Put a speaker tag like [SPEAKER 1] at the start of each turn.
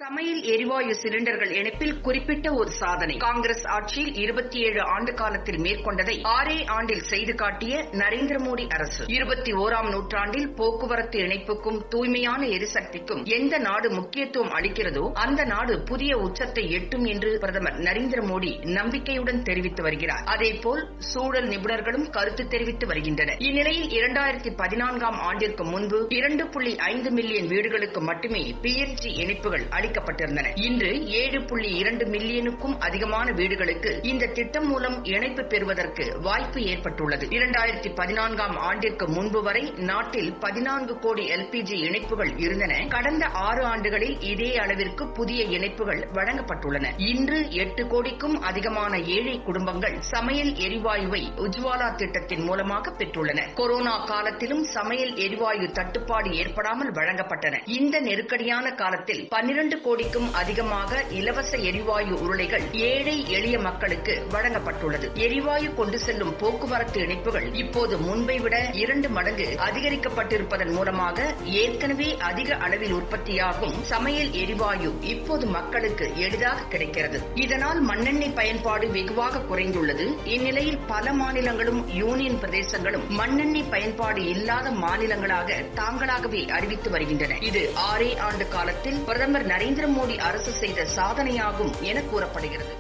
[SPEAKER 1] சமையல் எரிவாயு சிலிண்டர்கள் இணைப்பில் குறிப்பிட்ட ஒரு சாதனை. காங்கிரஸ் ஆட்சியில் 27 ஆண்டு காலத்தில் மேற்கொண்டதை 6 ஆண்டில் செய்து காட்டிய நரேந்திர மோடி அரசு. 21ஆம் நூற்றாண்டில் போக்குவரத்து இணைப்புக்கும் தூய்மையான எரிசக்திக்கும் எந்த நாடு முக்கியத்துவம் அளிக்கிறதோ அந்த நாடு புதிய உச்சத்தை எட்டும் என்று பிரதமர் நரேந்திர மோடி நம்பிக்கையுடன் தெரிவித்து வருகிறார். அதேபோல் சூழல் நிபுணர்களும் கருத்து தெரிவித்து வருகின்றனர். இந்நிலையில் 2014ஆம் ஆண்டிற்கு முன்பு 2.5 மில்லியன் வீடுகளுக்கு மட்டுமே PNG இணைப்புகள் அளிக்கப்பட்டிருந்தன. இன்று 7.2 மில்லியனுக்கும் அதிகமான வீடுகளுக்கு இந்த திட்டம் மூலம் இணைப்பு பெறுவதற்கு வாய்ப்பு ஏற்பட்டுள்ளது. 2014ஆம் ஆண்டிற்கு முன்பு வரை நாட்டில் 14 கோடி LPG இணைப்புகள் இருந்தன. கடந்த 6 ஆண்டுகளில் இதே அளவிற்கு புதிய இணைப்புகள் வழங்கப்பட்டுள்ளன. இன்று 8 கோடிக்கும் அதிகமான ஏழை குடும்பங்கள் சமையல் எரிவாயுவை உஜ்வாலா திட்டத்தின் மூலமாக பெற்றுள்ளன. கொரோனா காலத்திலும் சமையல் எரிவாயு தட்டுப்பாடு ஏற்படாமல் வழங்கப்பட்டன. இந்த நெருக்கடியான காலத்தில் 12 கோடிக்கும் அதிகமாக இலவச எரிவாயு உருளைகள் ஏழை எளிய மக்களுக்கு வழங்கப்பட்டுள்ளது. எரிவாயு கொண்டு செல்லும் போக்குவரத்து இணைப்புகள் இப்போது முன்பை விட 2 மடங்கு அதிகரிக்கப்பட்டிருப்பதன் மூலமாக ஏற்கனவே அதிக அளவில் உற்பத்தியாகும் சமையல் எரிவாயு இப்போது மக்களுக்கு எளிதாக கிடைக்கிறது. இதனால் மண்ணெண்ணெய் பயன்பாடு வெகுவாக குறைந்துள்ளது. இந்நிலையில் பல மாநிலங்களும் யூனியன் பிரதேசங்களும் மண்ணெண்ணெய் பயன்பாடு இல்லாத மாநிலங்களாக தாங்களாகவே அறிவித்து வருகின்றன. இது 6 ஆண்டு காலத்தில் பிரதமர் நரேந்திர மோடி அரசு செய்த சாதனையாகும் என கூறப்படுகிறது.